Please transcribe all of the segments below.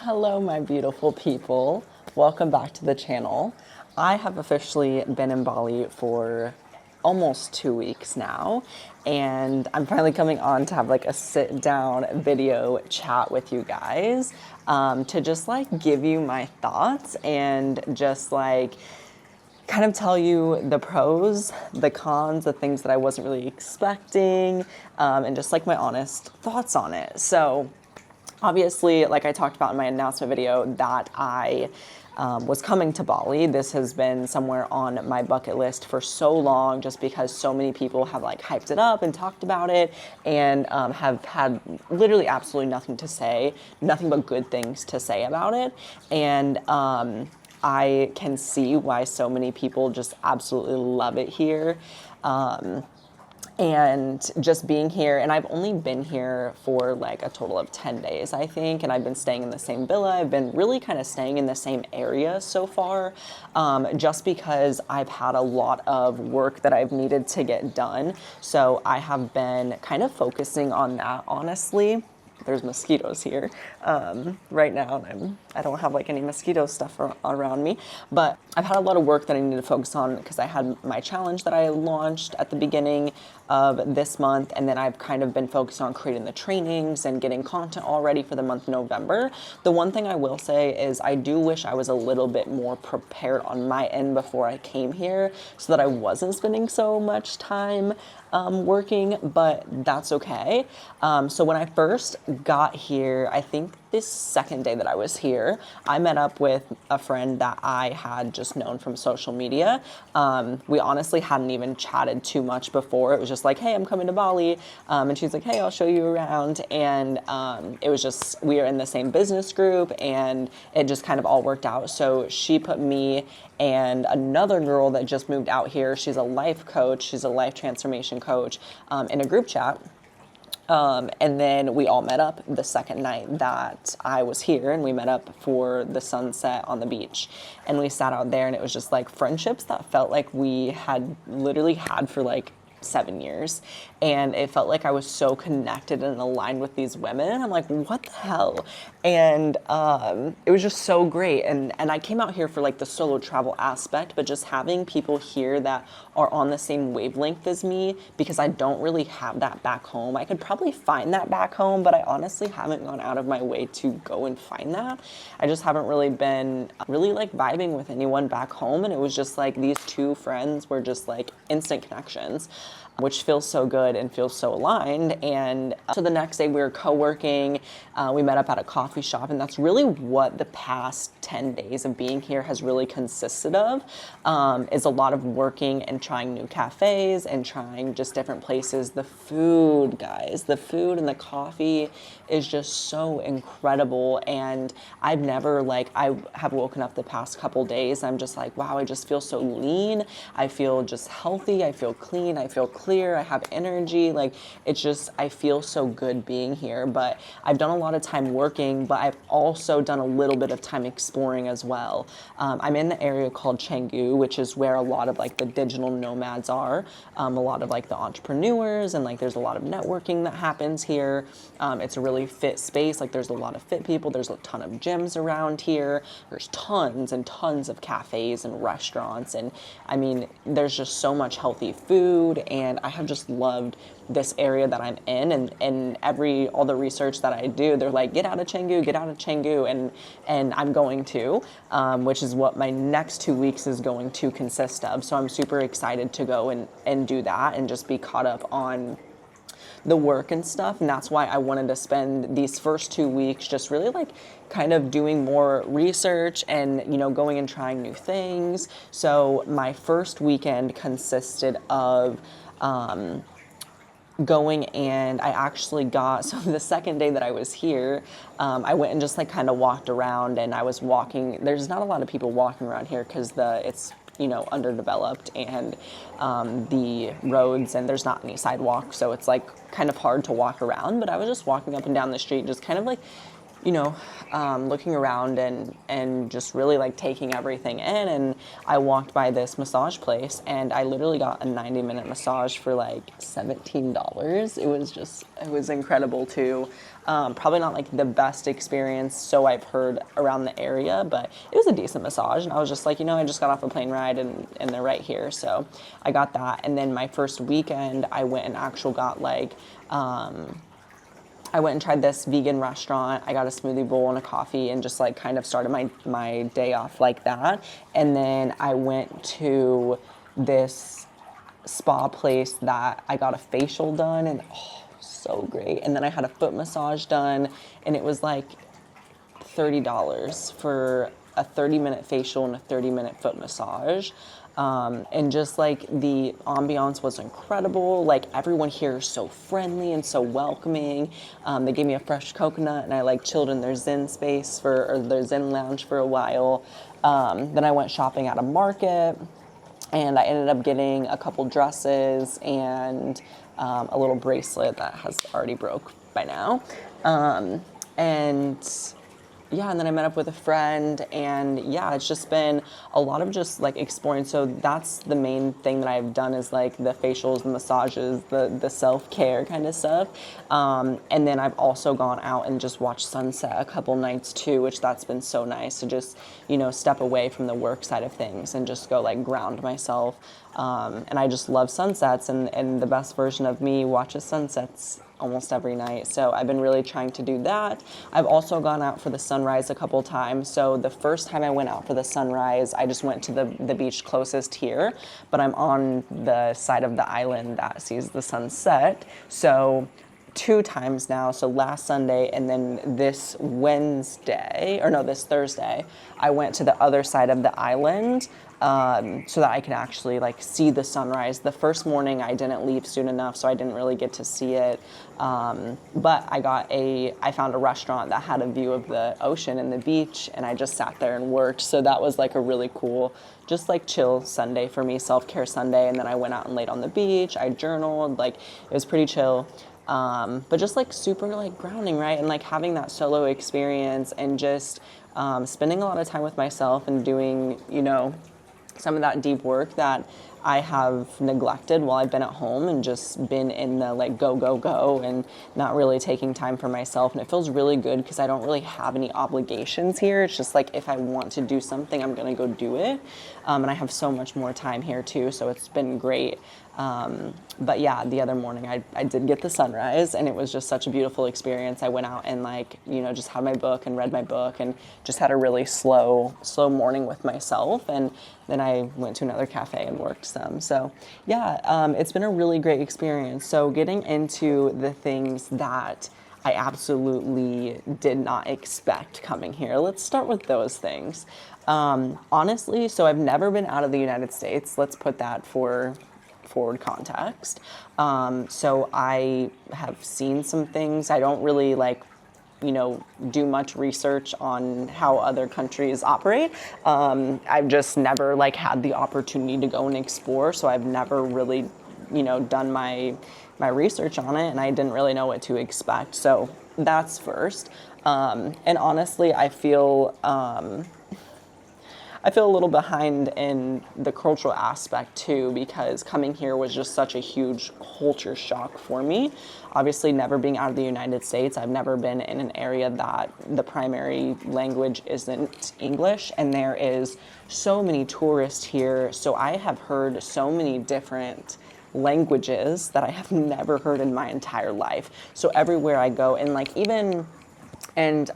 Hello, my beautiful people. Welcome back to the channel. I have officially been in Bali for almost 2 weeks now, and I'm finally coming on to have like a sit down video chat with you guys to just like give you my thoughts and just like kind of tell you the pros, the cons, the things that I wasn't really expecting, and just like my honest thoughts on it. So obviously, like I talked about in my announcement video, that I was coming to Bali. This has been somewhere on my bucket list for so long, just because so many people have like hyped it up and talked about it, and have had literally absolutely nothing to say, nothing but good things to say about it. And I can see why so many people just absolutely love it here. And just being here, and I've only been here for like a total of 10 days, I think, and I've been staying in the same villa. I've been really kind of staying in the same area so far, just because I've had a lot of work that I've needed to get done. So I have been kind of focusing on that, honestly. There's mosquitoes here right now, and I don't have like any mosquito stuff around me, but I've had a lot of work that I need to focus on because I had my challenge that I launched at the beginning of this month, and then I've kind of been focused on creating the trainings and getting content all ready for the month of November. The one thing I will say is I do wish I was a little bit more prepared on my end before I came here so that I wasn't spending so much time working, but that's okay. So when I first got here, I think this second day that I was here, I met up with a friend that I had just known from social media. We honestly hadn't even chatted too much before. It was just like, hey, I'm coming to Bali. And she's like, hey, I'll show you around. And it was just, we are in the same business group, and it just kind of all worked out. So she put me and another girl that just moved out here, she's a life coach, she's a life transformation coach, in a group chat. And then we all met up the second night that I was here, and we met up for the sunset on the beach, and we sat out there, and it was just like friendships that felt like we had literally had for like 7 years. And it felt like I was so connected and aligned with these women. And I'm like, what the hell? And it was just so great. And I came out here for like the solo travel aspect, but just having people here that are on the same wavelength as me, because I don't really have that back home. I could probably find that back home, but I honestly haven't gone out of my way to go and find that. I just haven't really been really like vibing with anyone back home. And it was just like these two friends were just like instant connections, which feels so good and feels so aligned. And so the next day we were co-working, we met up at a coffee shop, and that's really what the past 10 days of being here has really consisted of, is a lot of working and trying new cafes and trying just different places. The food, guys, the food and the coffee is just so incredible. And I've never like, I have woken up the past couple days, I'm just like, wow, I just feel so lean. I feel just healthy. I feel clean. I feel clear. I have energy. Like, it's just, I feel so good being here. But I've done a lot of time working, but I've also done a little bit of time exploring as well. I'm in the area called Canggu, which is where a lot of like the digital nomads are. A lot of like the entrepreneurs, and like there's a lot of networking that happens here. It's a really fit space. Like there's a lot of fit people. There's a ton of gyms around here. There's tons and tons of cafes and restaurants. And I mean, there's just so much healthy food, and I have just loved this area that I'm in. And all the research that I do, they're like, get out of Canggu, and I'm going to, which is what my next 2 weeks is going to consist of. So I'm super excited to go and do that and just be caught up on the work and stuff. And that's why I wanted to spend these first 2 weeks just really like kind of doing more research and, you know, going and trying new things. So my first weekend consisted of going, and I actually got, so the second day that I was here, I went and just like kind of walked around, and I was walking. There's not a lot of people walking around here because it's, you know, underdeveloped, and the roads, and there's not any sidewalks, so it's like kind of hard to walk around. But I was just walking up and down the street, just kind of like looking around and just really like taking everything in. And I walked by this massage place and I literally got a 90-minute massage for like $17. It was incredible too. Probably not like the best experience, so I've heard, around the area, but it was a decent massage. And I was just like, I just got off a plane ride and they're right here. So I got that. And then my first weekend, I went and actually got like, I went and tried this vegan restaurant. I got a smoothie bowl and a coffee and just like kind of started my day off like that. And then I went to this spa place that I got a facial done, and so great. And then I had a foot massage done, and it was like $30 for a 30-minute facial and a 30-minute foot massage. And just like the ambiance was incredible. Like everyone here is so friendly and so welcoming. They gave me a fresh coconut and I like chilled in their Zen space or their Zen lounge for a while. Then I went shopping at a market and I ended up getting a couple dresses and a little bracelet that has already broke by now. And then I met up with a friend, and it's just been a lot of just like exploring. So that's the main thing that I've done, is like the facials, the massages, the self-care kind of stuff. And then I've also gone out and just watched sunset a couple nights too, which that's been so nice to just, step away from the work side of things and just go like ground myself. And I just love sunsets, and the best version of me watches sunsets almost every night. So I've been really trying to do that. I've also gone out for the sunrise a couple times. So the first time I went out for the sunrise, I just went to the beach closest here, but I'm on the side of the island that sees the sunset. So 2 times now, so last Sunday and then this Thursday, I went to the other side of the island so that I could actually like see the sunrise. The first morning I didn't leave soon enough, so I didn't really get to see it. But I found a restaurant that had a view of the ocean and the beach, and I just sat there and worked. So that was like a really cool, just like chill Sunday for me, self-care Sunday. And then I went out and laid on the beach. I journaled, like it was pretty chill. But just like super like grounding, right? And like having that solo experience and just spending a lot of time with myself and doing, some of that deep work that I have neglected while I've been at home and just been in the like go and not really taking time for myself. And it feels really good because I don't really have any obligations here. It's just like if I want to do something, I'm gonna go do it. And I have so much more time here too, so it's been great. But yeah, the other morning I did get the sunrise, and it was just such a beautiful experience. I went out and like, just had my book and read my book and just had a really slow morning with myself. And then I went to another cafe and worked some. So yeah, it's been a really great experience. So getting into the things that I absolutely did not expect coming here. Let's start with those things. Honestly, so I've never been out of the United States. Let's put that for forward context. So I have seen some things. I don't really do much research on how other countries operate. I've just never had the opportunity to go and explore. So I've never really, done my research on it, and I didn't really know what to expect. So that's first. And honestly, I feel a little behind in the cultural aspect too, because coming here was just such a huge culture shock for me. Obviously, never being out of the United States, I've never been in an area that the primary language isn't English, and there is so many tourists here. So I have heard so many different languages that I have never heard in my entire life. So everywhere I go, and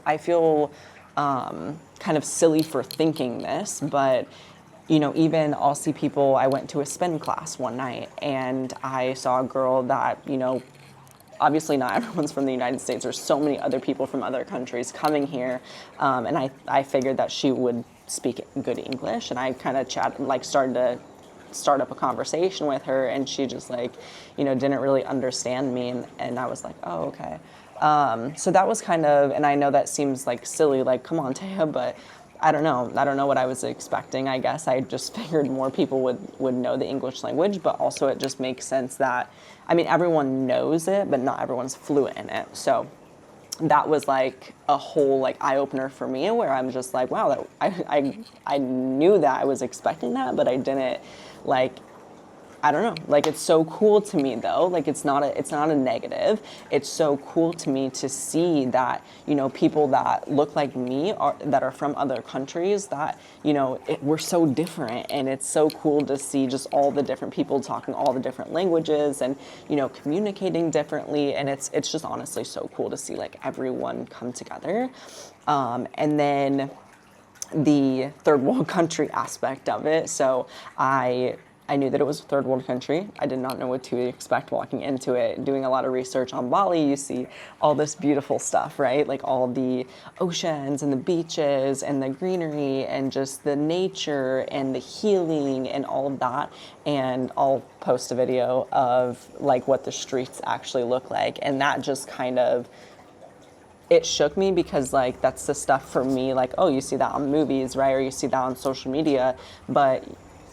I feel kind of silly for thinking this, but even I'll see people. I went to a spin class one night and I saw a girl that, obviously not everyone's from the United States. There's so many other people from other countries coming here. And I figured that she would speak good English, and I kind of started to start up a conversation with her, and she just didn't really understand me. And I was like, oh, okay. So that was kind of, and I know that seems silly, come on, Taya, but I don't know what I was expecting. I guess I just figured more people would know the English language, but also it just makes sense that, everyone knows it, but not everyone's fluent in it. So that was like a whole like eye opener for me, where I'm just like, wow, that I knew that, I was expecting that, but I didn't like, I don't know, like, it's so cool to me though, like, it's not a negative. It's so cool to me to see that, you know, people that look like me that are from other countries, that, you know, we're so different, and it's so cool to see just all the different people talking all the different languages and, you know, communicating differently, and it's just honestly so cool to see like everyone come together. And then the third world country aspect of it. So I knew that it was a third world country. I did not know what to expect walking into it. Doing a lot of research on Bali, you see all this beautiful stuff, right? Like all the oceans and the beaches and the greenery and just the nature and the healing and all of that. And I'll post a video of like what the streets actually look like. And that just kind of, it shook me, because like that's the stuff for me, like, oh, you see that on movies, right? Or you see that on social media, but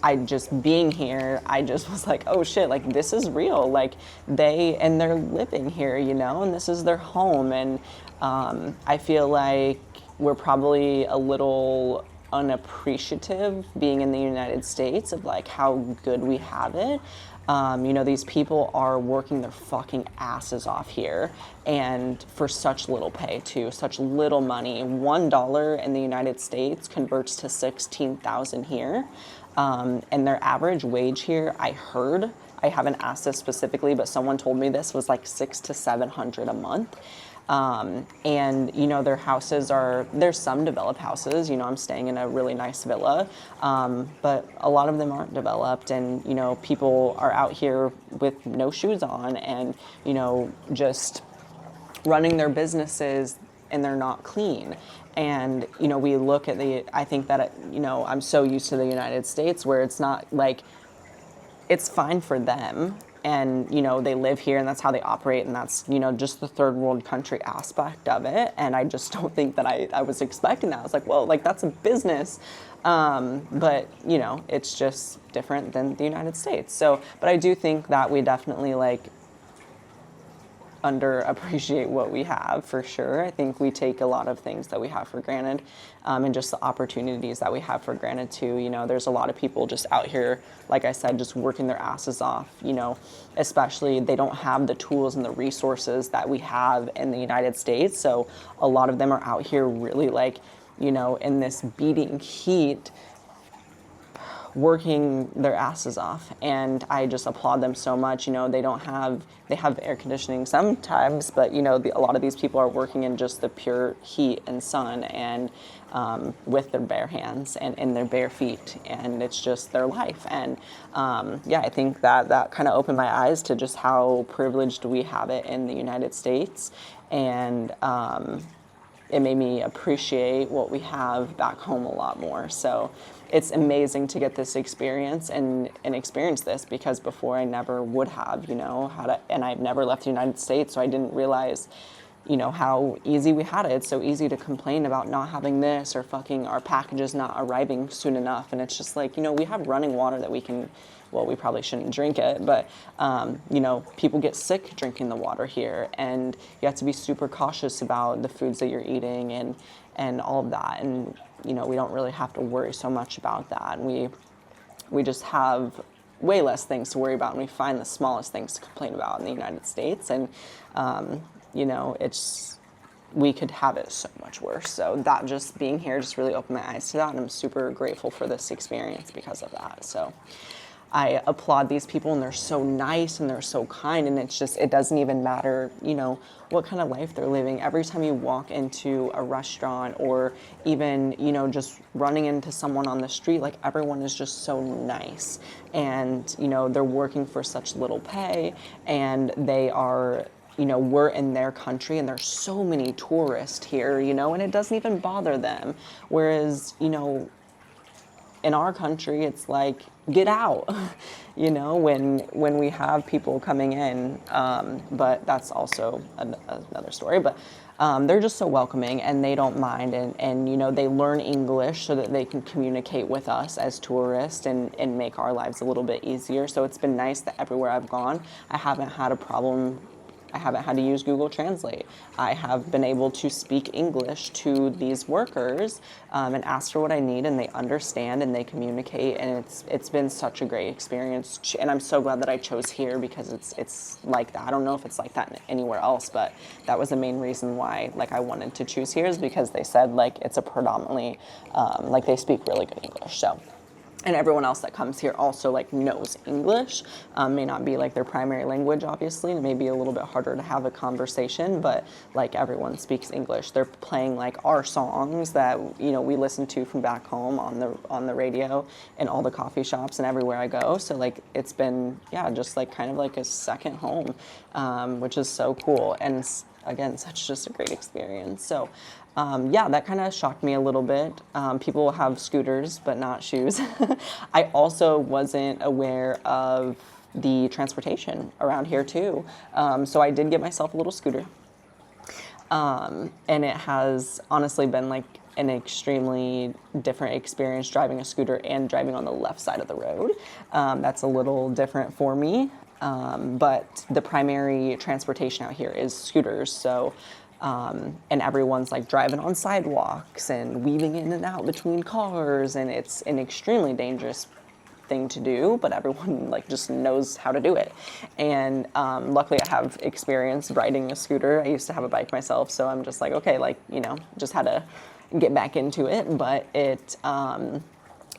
I just being here, I just was like, oh shit, like this is real. Like they're living here, you know, and this is their home. And I feel like we're probably a little unappreciative being in the United States of like how good we have it. You know, these people are working their fucking asses off here, and for such little pay too, such little money. $1 in the United States converts to 16,000 here. And their average wage here, I heard, I haven't asked this specifically, but someone told me this was like $600 to $700 a month. And, you know, their houses there's some developed houses, you know, I'm staying in a really nice villa, but a lot of them aren't developed, and, you know, people are out here with no shoes on and, you know, just running their businesses, and they're not clean. And, you know, we look at I think that, you know, I'm so used to the United States where it's not like, it's fine for them, and, you know, they live here and that's how they operate, and that's, you know, just the third world country aspect of it. And I just don't think that I was expecting that. I was like, well, like that's a business. But, you know, it's just different than the United States. So, but I do think that we definitely like underappreciate what we have, for sure. I think we take a lot of things that we have for granted, and just the opportunities that we have for granted too. You know, there's a lot of people just out here, like I said, just working their asses off, you know, especially they don't have the tools and the resources that we have in the United States. So a lot of them are out here really like, you know, in this beating heat, working their asses off, and I just applaud them so much. You know, they have air conditioning sometimes, but, you know, a lot of these people are working in just the pure heat and sun, and with their bare hands and in their bare feet, and it's just their life. And yeah, I think that kind of opened my eyes to just how privileged we have it in the United States, and it made me appreciate what we have back home a lot more. So it's amazing to get this experience and experience this, because before I never would have, you know, and I've never left the United States, so I didn't realize, you know, how easy we had it. It's so easy to complain about not having this, or fucking our packages not arriving soon enough. And it's just like, you know, we have running water that we can, well, we probably shouldn't drink it, but, you know, people get sick drinking the water here, and you have to be super cautious about the foods that you're eating and all of that. And, you know, we don't really have to worry so much about that. And we just have way less things to worry about, and we find the smallest things to complain about in the United States. And, you know, we could have it so much worse. So that, just being here just really opened my eyes to that, and I'm super grateful for this experience because of that. So I applaud these people, and they're so nice and they're so kind, and it's just, it doesn't even matter, you know, what kind of life they're living. Every time you walk into a restaurant, or even, you know, just running into someone on the street, like everyone is just so nice, and, you know, they're working for such little pay, and they are, you know, we're in their country and there's so many tourists here, you know, and it doesn't even bother them. Whereas, you know, in our country, it's like, get out, you know, when we have people coming in. But that's also another story. But they're just so welcoming, and they don't mind. And, you know, they learn English so that they can communicate with us as tourists and make our lives a little bit easier. So it's been nice that everywhere I've gone, I haven't had a problem I haven't had to use Google Translate. I have been able to speak English to these workers and ask for what I need, and they understand and they communicate, and it's been such a great experience. And I'm so glad that I chose here because it's like that. I don't know if it's like that anywhere else, but that was the main reason why like I wanted to choose here, is because they said like it's a predominantly like they speak really good English. So. And everyone else that comes here also like knows English. May not be like their primary language, obviously. It may be a little bit harder to have a conversation, but like everyone speaks English. They're playing like our songs that, you know, we listen to from back home on the radio in all the coffee shops and everywhere I go. So like it's been, yeah, just like kind of like a second home, which is so cool. And again, such just a great experience. So yeah, that kind of shocked me a little bit. People have scooters, but not shoes. I also wasn't aware of the transportation around here too. So I did get myself a little scooter. And it has honestly been like an extremely different experience driving a scooter and driving on the left side of the road. That's a little different for me. But the primary transportation out here is scooters. So and everyone's like driving on sidewalks and weaving in and out between cars, and it's an extremely dangerous thing to do, but everyone like just knows how to do it. And luckily I have experience riding a scooter. I used to have a bike myself, so I'm just like, okay, like, you know, just had to get back into it. But it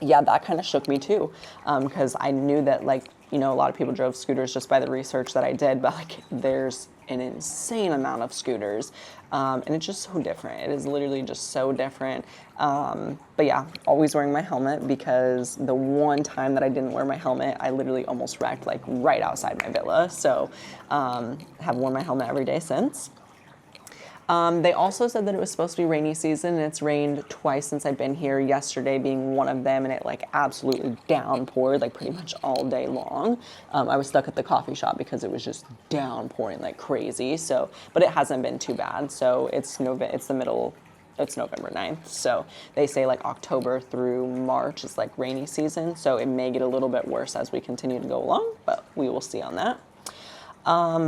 yeah, that kind of shook me too, because I knew that like, you know, a lot of people drove scooters just by the research that I did, but like there's an insane amount of scooters, and it's just so different. It is literally just so different. But yeah, always wearing my helmet, because the one time that I didn't wear my helmet, I literally almost wrecked like right outside my villa. So have worn my helmet every day since. They also said that it was supposed to be rainy season, and it's rained twice since I've been here, yesterday being one of them, and it like absolutely downpoured like pretty much all day long. I was stuck at the coffee shop because it was just downpouring like crazy. So, but it hasn't been too bad. So it's November 9th. So they say like October through March is like rainy season. So it may get a little bit worse as we continue to go along, but we will see on that.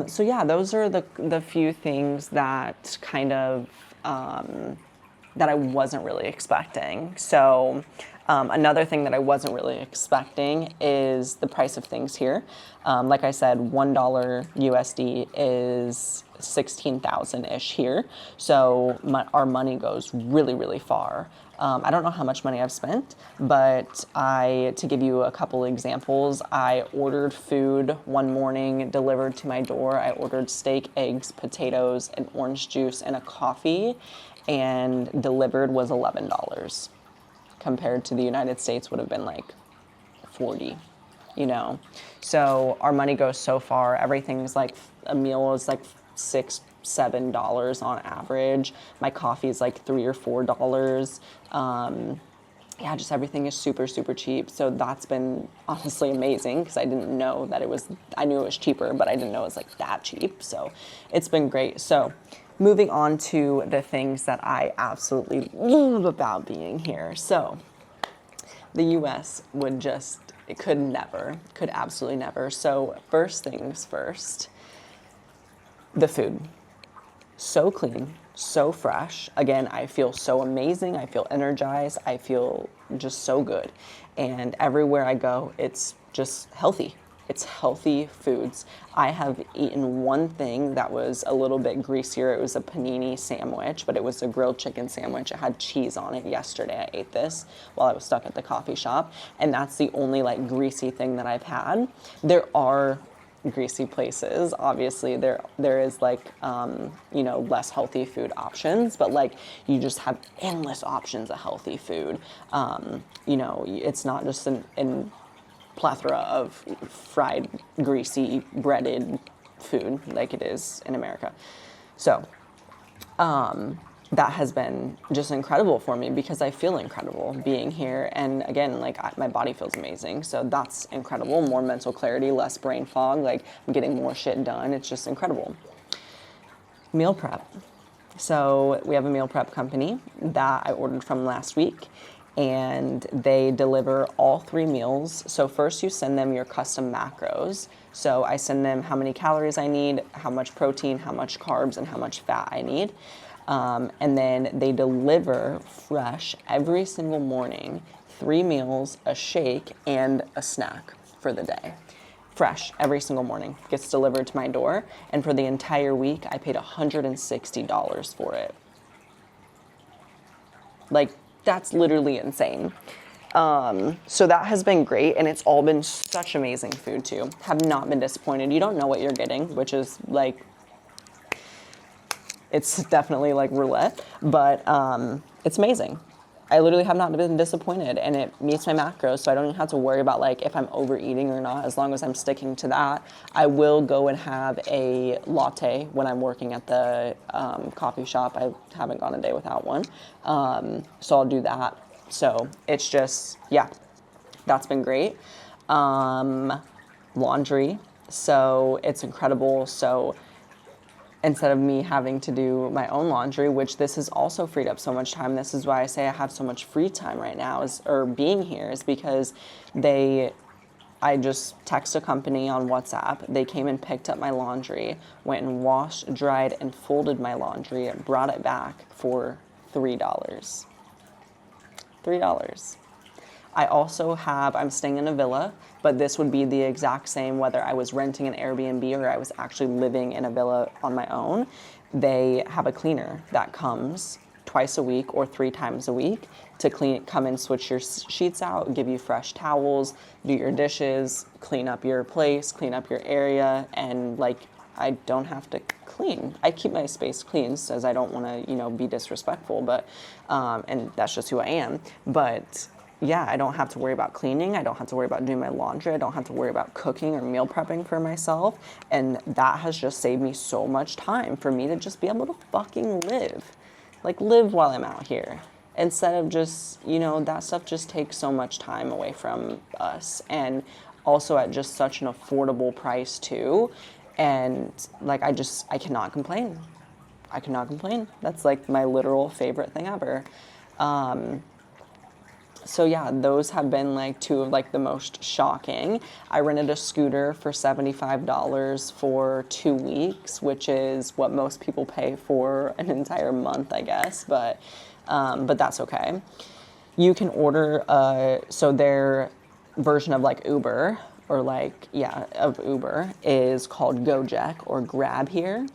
So yeah, those are the few things that kind of, that I wasn't really expecting. So, another thing that I wasn't really expecting is the price of things here. Like I said, $1 USD is 16,000-ish here. So our money goes really, really far. I don't know how much money I've spent, but to give you a couple examples, I ordered food one morning delivered to my door. I ordered steak, eggs, potatoes, an orange juice, and a coffee, and delivered was $11. Compared to the United States would have been like 40, you know? So our money goes so far. Everything's like, a meal is like $6-7 on average. My coffee is like $3 or $4. Yeah, just everything is super, super cheap. So that's been honestly amazing, because I didn't know that I knew it was cheaper, but I didn't know it was like that cheap. So it's been great. So moving on to the things that I absolutely love about being here. So the US could absolutely never. So first things first, the food. So clean, so fresh. Again, I feel so amazing. I feel energized. I feel just so good. And everywhere I go, it's just healthy. It's healthy foods. I have eaten one thing that was a little bit greasier. It was a panini sandwich, but it was a grilled chicken sandwich. It had cheese on it. Yesterday I ate this while I was stuck at the coffee shop, and that's the only like greasy thing that I've had. There are greasy places, obviously. There is like you know, less healthy food options, but like you just have endless options of healthy food. You know, it's not just an plethora of fried, greasy, breaded food like it is in America. So that has been just incredible for me, because I feel incredible being here. And again, like my body feels amazing. So that's incredible. More mental clarity, less brain fog. Like I'm getting more shit done. It's just incredible. Meal prep. So we have a meal prep company that I ordered from last week. and they deliver all 3 meals. So first you send them your custom macros. So I send them how many calories I need, how much protein, how much carbs, and how much fat I need. And then they deliver fresh every single morning, 3 meals, a shake, and a snack for the day. Fresh every single morning, gets delivered to my door. And for the entire week, I paid $160 for it. Like, that's literally insane. So that has been great, and it's all been such amazing food too. Have not been disappointed. You don't know what you're getting, which is like, it's definitely like roulette, but it's amazing. I literally have not been disappointed, and it meets my macros, so I don't even have to worry about like if I'm overeating or not, as long as I'm sticking to that. I will go and have a latte when I'm working at the coffee shop. I haven't gone a day without one, so I'll do that. So it's just, yeah, that's been great. Laundry, so it's incredible. So instead of me having to do my own laundry, which this has also freed up so much time. This is why I say I have so much free time right now, or being here, is because I just text a company on WhatsApp. They came and picked up my laundry, went and washed, dried, and folded my laundry, brought it back for $3. $3. I also I'm staying in a villa, but this would be the exact same whether I was renting an Airbnb or I was actually living in a villa on my own. They have a cleaner that comes twice a week or 3 times a week to come and switch your sheets out, give you fresh towels, do your dishes, clean up your place, clean up your area, and like, I don't have to clean. I keep my space clean as I don't want to, be disrespectful, but, and that's just who I am. But yeah, I don't have to worry about cleaning. I don't have to worry about doing my laundry. I don't have to worry about cooking or meal prepping for myself. And that has just saved me so much time for me to just be able to fucking live. Like, live while I'm out here. Instead of just, that stuff just takes so much time away from us. And also at just such an affordable price too. And like, I cannot complain. I cannot complain. That's like my literal favorite thing ever. So yeah, those have been like 2 of like the most shocking. I rented a scooter for $75 for 2 weeks, which is what most people pay for an entire month, I guess. But that's okay. You can order, so their version of like Uber, or like, yeah, of Uber is called Gojek or Grab here.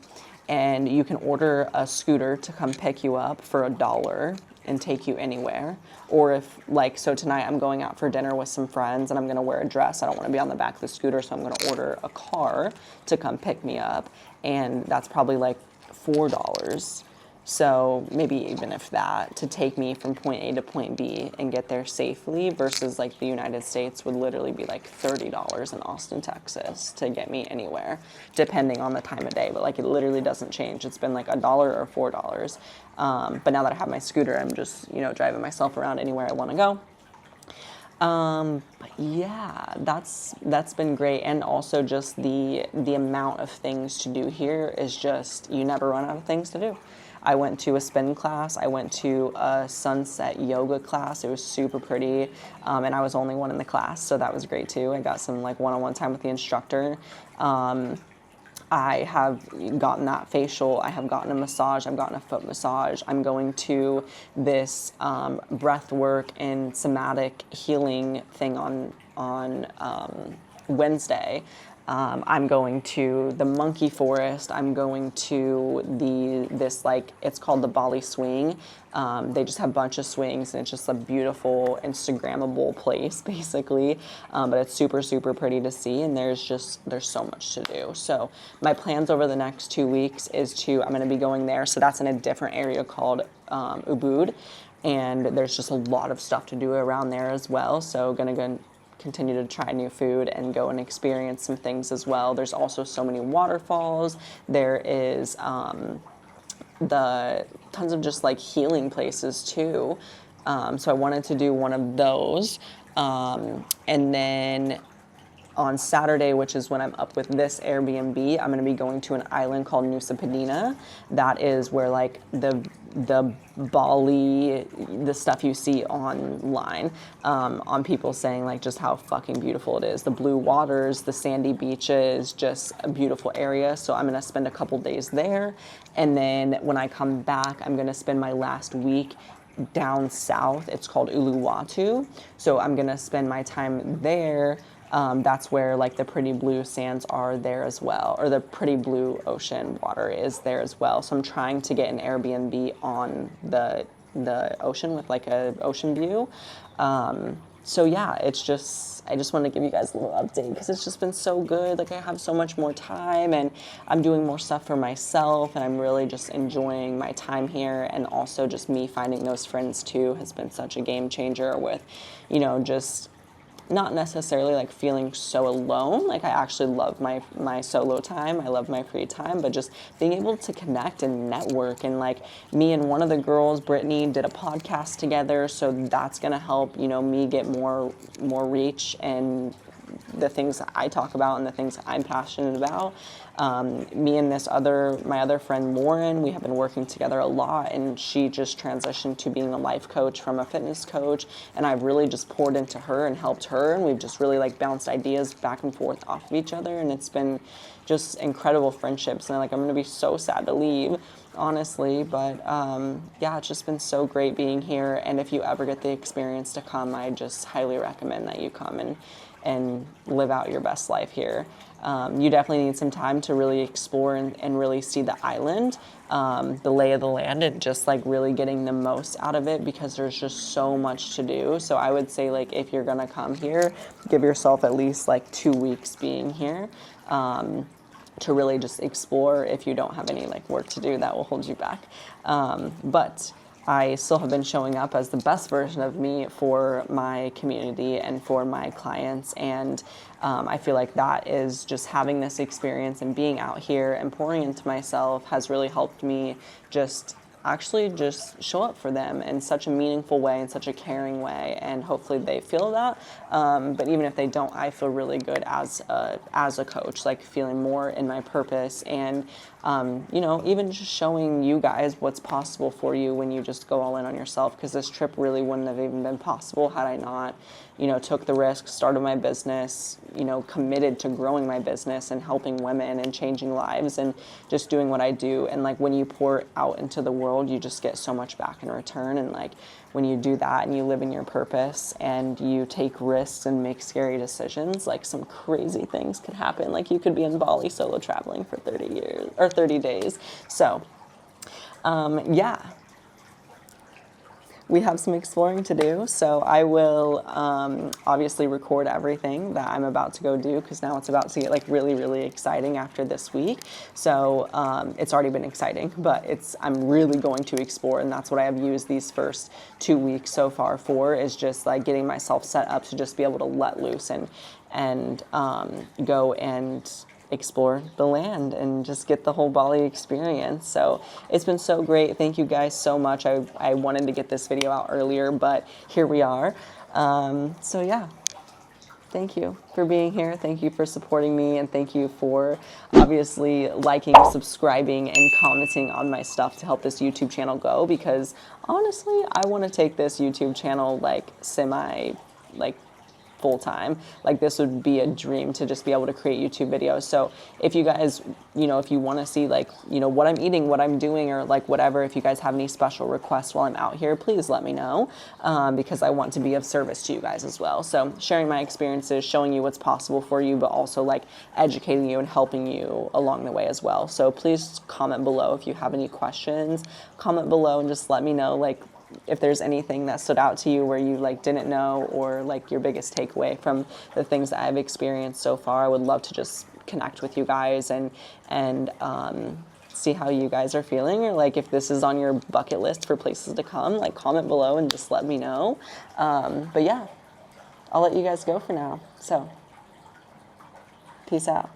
And you can order a scooter to come pick you up for $1 and take you anywhere. Or if, like, so tonight I'm going out for dinner with some friends and I'm gonna wear a dress. I don't wanna be on the back of the scooter, so I'm gonna order a car to come pick me up. And that's probably like $4. So maybe even if that, to take me from point A to point B and get there safely, versus like the United States would literally be like $30 in Austin, Texas to get me anywhere, depending on the time of day. But like, it literally doesn't change. It's been like $1 or $4. But now that I have my scooter, I'm just, driving myself around anywhere I want to go. But yeah, that's been great. And also just the amount of things to do here is just, you never run out of things to do. I went to a spin class. I went to a sunset yoga class. It was super pretty. And I was only one in the class, so that was great too. I got some like one-on-one time with the instructor. I have gotten that facial. I have gotten a massage. I've gotten a foot massage. I'm going to this breath work and somatic healing thing on Wednesday. I'm going to the monkey forest. I'm going to this like, it's called the Bali swing. They just have a bunch of swings, and it's just a beautiful Instagrammable place basically. But it's super, super pretty to see, and there's so much to do. So my plans over the next 2 weeks is I'm gonna be going there. So that's in a different area called Ubud. And there's just a lot of stuff to do around there as well. So gonna go continue to try new food and go and experience some things as well. There's also so many waterfalls. There is the tons of just like healing places too. So I wanted to do one of those. And then on Saturday, which is when I'm up with this Airbnb, I'm going to be going to an island called Nusa Penida. That is where like the the Bali, the stuff you see online, on people saying like just how fucking beautiful it is. The blue waters, the sandy beaches, just a beautiful area. So I'm gonna spend a couple days there. And then when I come back, I'm gonna spend my last week down south. It's called Uluwatu. So I'm gonna spend my time there. That's where like the pretty blue sands are there as well, or the pretty blue ocean water is there as well. So I'm trying to get an Airbnb on the ocean with like a ocean view. So yeah, it's just, I just want to give you guys a little update because it's just been so good. Like I have so much more time and I'm doing more stuff for myself and I'm really just enjoying my time here. And also just me finding those friends too has been such a game changer with, you know, just not necessarily like feeling so alone. Like I actually love my solo time. I love my free time, but just being able to connect and network. And like me and one of the girls, Brittany, did a podcast together. So that's going to help, you know, me get more reach and the things that I talk about and the things I'm passionate about. Me and my other friend Lauren, we have been working together a lot, and she just transitioned to being a life coach from a fitness coach, and I've really just poured into her and helped her, and we've just really like bounced ideas back and forth off of each other, and it's been just incredible friendships. And like I'm gonna be so sad to leave, honestly, but yeah, it's just been so great being here. And if you ever get the experience to come, I just highly recommend that you come and live out your best life here. You definitely need some time to really explore and really see the island, the lay of the land, and just like really getting the most out of it because there's just so much to do. So I would say like if you're gonna come here, give yourself at least like 2 weeks being here to really just explore if you don't have any like work to do that will hold you back. But I still have been showing up as the best version of me for my community and for my clients. And I feel like that is just having this experience and being out here and pouring into myself has really helped me just actually just show up for them in such a meaningful way, in such a caring way, and hopefully they feel that. But even if they don't, I feel really good as a coach, like feeling more in my purpose and, you know, even just showing you guys what's possible for you when you just go all in on yourself, because this trip really wouldn't have even been possible had I not, you know, took the risk, started my business, you know, committed to growing my business and helping women and changing lives and just doing what I do. And like when you pour out into the world, you just get so much back in return. And like when you do that and you live in your purpose and you take risks and make scary decisions, like some crazy things could happen. Like you could be in Bali solo traveling for 30 days. So yeah. We have some exploring to do, so I will obviously record everything that I'm about to go do because now it's about to get like really, really exciting after this week. So it's already been exciting, but I'm really going to explore, and that's what I have used these first 2 weeks so far for, is just like getting myself set up to just be able to let loose and go and explore the land and just get the whole Bali experience. So it's been so great. Thank you guys so much. I wanted to get this video out earlier, but here we are. So yeah, thank you for being here. Thank you for supporting me, and thank you for obviously liking, subscribing, and commenting on my stuff to help this YouTube channel go, because honestly, I want to take this YouTube channel like full time. Like this would be a dream to just be able to create YouTube videos. So if you guys, you know, if you want to see like, you know, what I'm eating, what I'm doing, or like whatever, if you guys have any special requests while I'm out here, please let me know, because I want to be of service to you guys as well. So sharing my experiences, showing you what's possible for you, but also like educating you and helping you along the way as well. So please comment below if you have any questions. Comment below and just let me know like if there's anything that stood out to you where you like didn't know, or like your biggest takeaway from the things that I've experienced so far. I would love to just connect with you guys and see how you guys are feeling, or like if this is on your bucket list for places to come, like comment below and just let me know. But yeah, I'll let you guys go for now. So peace out.